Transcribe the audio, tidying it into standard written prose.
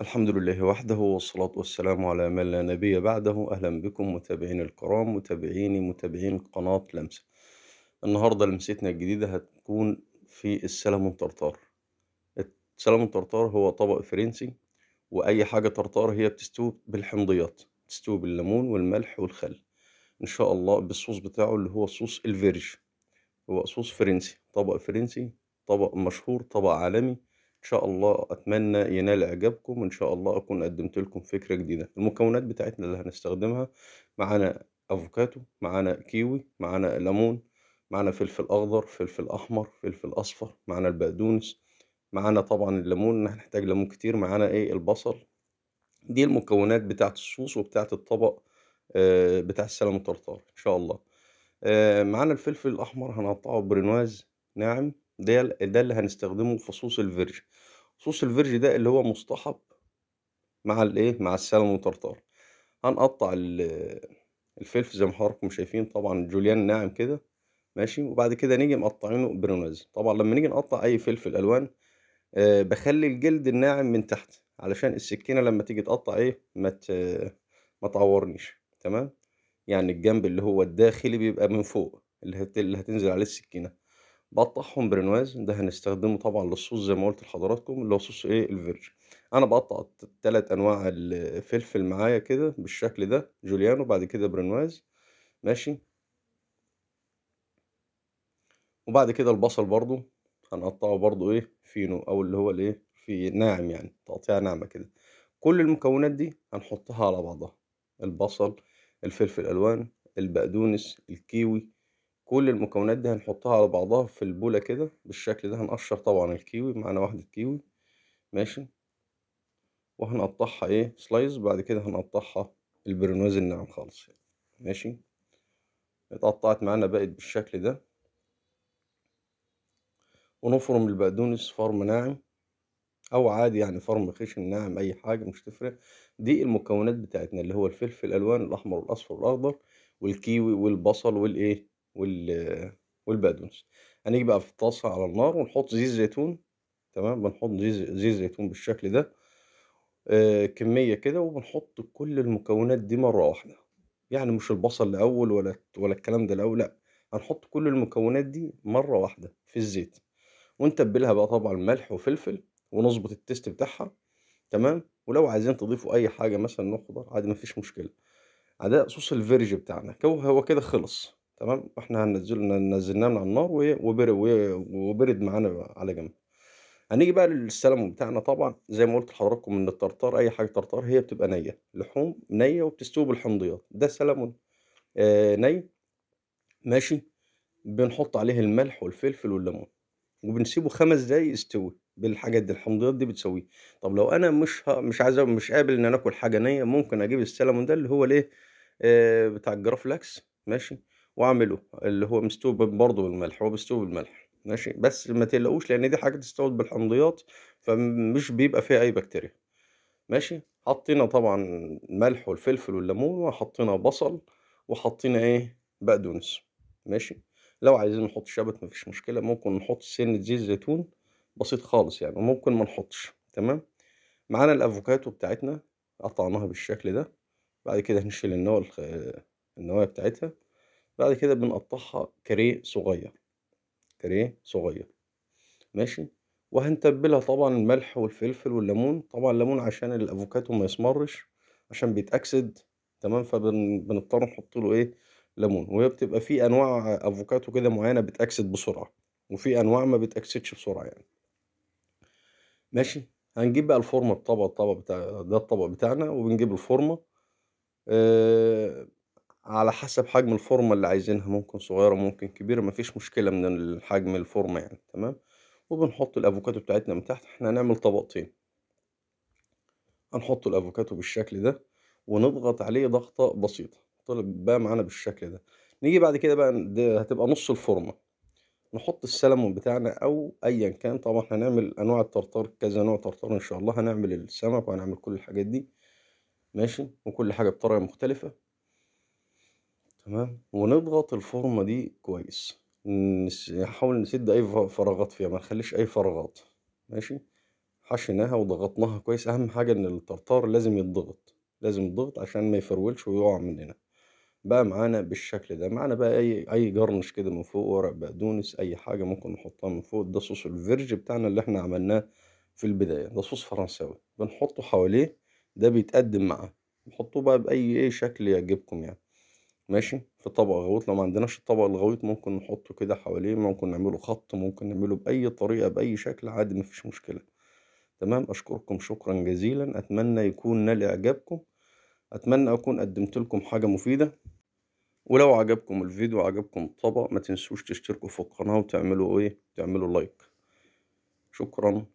الحمد لله وحده والصلاة والسلام على من لا نبي بعده. أهلا بكم متابعين الكرام، متابعين قناة لمسة. النهاردة لمستنا الجديدة هتكون في السلمون طرطار. السلمون طرطار هو طبق فرنسي، وأي حاجة طرطار هي بتستوي بالحمضيات، بتستوي بالليمون والملح والخل إن شاء الله، بالصوص بتاعه اللي هو صوص الفيرج. هو صوص فرنسي، طبق فرنسي، طبق مشهور، طبق عالمي. إن شاء الله أتمنى ينال إعجابكم، إن شاء الله أكون قدمت لكم فكرة جديدة. المكونات بتاعتنا اللي هنستخدمها: معانا أفوكاتو، معانا كيوي، معانا ليمون، معانا فلفل أخضر، فلفل أحمر، فلفل أصفر، معانا البقدونس، معانا طبعا الليمون، هنحتاج ليمون كتير، معانا البصل. دي المكونات بتاعة الصوص وبتاعة الطبق بتاع السلمون الترتار إن شاء الله. معانا الفلفل الأحمر هنقطعه برنواز ناعم، ده اللي هنستخدمه في صوص الفيرج. صوص الفيرج ده اللي هو مصطحب مع مع السلمون ترتار. هنقطع الفلفل زي ما حضراتكم شايفين، طبعًا جوليان ناعم كده، ماشي. وبعد كده نيجي مقطعينه برنواز. طبعًا لمّا نيجي نقطع أي فلفل ألوان، باخلّي الجلد الناعم من تحت، علشان السكينة لمّا تيجي تقطّع ما تعورنيش، تمام. يعني الجنب اللي هو الداخلي بيبقى من فوق، اللي هتنزل عليه السكينة. باقطّعهم برنواز، ده هنستخدمه طبعًا للصوص زي ما قُلت لحضراتكم، اللي هو صوص الفيرج. أنا باقطّع 3 أنواع الفلفل معايا كده بالشكل ده، جوليان وبعد كده برنواز، ماشي. وبعد كده البصل برضه هنقطّعه برضه فينو، أو اللي هو في ناعم، يعني تقطيعة ناعمة كده. كل المكونات دي هنحطها على بعضها: البصل، الفلفل الألوان، البقدونس، الكيوي. كل المكونات دي هنحطها على بعضها في البولة كده بالشكل ده. هنقشّر طبعًا الكيوي، معانا واحدة كيوي، ماشي. وهنقطّعها slice. بعد كده هنقطّعها البرنواز الناعم خالص، ماشي. اتقطّعت معانا بقت بالشكل ده. ونفرم البقدونس فرم ناعم، أو عادي يعني فرم خشن ناعم، أي حاجة مش تفرق. دي المكونات بتاعتنا، اللي هو الفلفل الألوان الأحمر والأصفر والأخضر، والكيوي والبصل وال والبقدونس. هنيجي بقى في طاسة على النار ونحط زيت زيتون، تمام. بنحط زيت زيتون بالشكل ده، كمية كده، وبنحط كل المكونات دي مرة واحدة. يعني مش البصل الأول ولا الكلام ده الأول، لأ. هنحط كل المكونات دي مرة واحدة في الزيت، ونتبلها بقى طبعًا ملح وفلفل، ونضبط التيست بتاعها، تمام. ولو عايزين تضيفوا أي حاجة مثلًا نوع خضار، عادي ما فيش مشكلة. ده صوص الفيرج بتاعنا، هو كده خلص، تمام. إحنا نزلناه من على النار وبرد معانا على جنب. هنيجي بقى للسلمون بتاعنا. طبعًا زي ما قُلت لحضراتكم إن الطرطار، أي حاجة طرطار هي بتبقى نيّة، لحوم نيّة وبتستوي بالحمضيات. ده سلمون ني، ماشي. بنحط عليه الملح والفلفل والليمون، وبنسيبه 5 دقايق يستوي بالحاجات دي، الحمضيات دي بتسويه. طب لو أنا مش عايز، مش قابل إن أنا آكل حاجة نيّة، ممكن أجيب السلمون ده اللي هو بتاع الجرافلاكس، ماشي. وأعمله اللي هو مستوي برضه بالملح، هو بيستوي بالملح، ماشي. بس ما تقلقوش، لأن دي حاجات استوت بالحمضيات، فمش بيبقى فيها أي بكتيريا، ماشي. حطينا طبعًا الملح والفلفل والليمون، وحطينا بصل، وحطينا بقدونس، ماشي. لو عايزين نحط شبت ما فيش مشكلة، ممكن نحط سِنّة زيت زيتون بسيط خالص يعني، وممكن ما نحطش، تمام. معانا الأفوكاتو بتاعتنا، قطعناها بالشكل ده. بعد كده هنشيل النوايا بتاعتها. بعد كده بنقطعها كاريه صغير، كاريه صغير، ماشي. وهنتبلها طبعًا الملح والفلفل والليمون، طبعًا الليمون عشان الأفوكاتو ما يسمرش، عشان بيتأكسد، تمام. بنضطر نحط له ليمون. وهي بتبقى في أنواع أفوكاتو كده معينة بتأكسد بسرعة، وفي أنواع ما بتأكسدش بسرعة يعني، ماشي. هنجيب بقى الفورمة، الطبق ده الطبق بتاعنا، وبنجيب الفورمة آآ على حسب حجم الفورمة اللي عايزينها، ممكن صغيرة ممكن كبيرة، ما فيش مشكلة من حجم الفورمة يعني، تمام. وبنحط الأفوكاتو بتاعتنا من تحت. إحنا هنعمل طبقتين، هنحط الأفوكاتو بالشكل ده، ونضغط عليه ضغطة بسيطة، طلع بقى معانا بالشكل ده. نيجي بعد كده بقى، هتبقى نُص الفورمة، نحط السلمون بتاعنا أو أيًا كان. طبعًا إحنا هنعمل أنواع الطرطار، كذا نوع طرطار إن شاء الله. هنعمل السمك وهنعمل كل الحاجات دي، ماشي. وكل حاجة بطريقة مختلفة، تمام. ونضغط الفورمة دي كويس، نحاول نسد أي فراغات فيها، ما نخلّيش أي فراغات، ماشي. حشيناها وضغطناها كويس. أهم حاجة إن الطرطار لازم يتضغط، لازم يتضغط عشان ما يفرولش ويقع مننا. بقى معانا بالشكل ده. معانا بقى أي جرنش كده من فوق، ورق بقدونس، أي حاجة ممكن نحطها من فوق. ده صوص الفيرج بتاعنا اللي إحنا عملناه في البداية، ده صوص فرنساوي بنحطه حواليه، ده بيتقدم معاه. نحطه بقى بأي شكل يعجبكم يعني. ماشي، في طبق غويط. لو ما عندناش الطبق الغويط ممكن نحطه كده حواليه، ممكن نعمله خط، ممكن نعمله بأي طريقة بأي شكل عادي، مفيش مشكلة. تمام. أشكركم شكرا جزيلا، أتمنى يكون نال إعجابكم، أتمنى أكون قدمت لكم حاجة مفيدة. ولو عجبكم الفيديو وعجبكم الطبق، ما تنسوش تشتركوا في القناة وتعملوا تعملوا لايك. شكرا.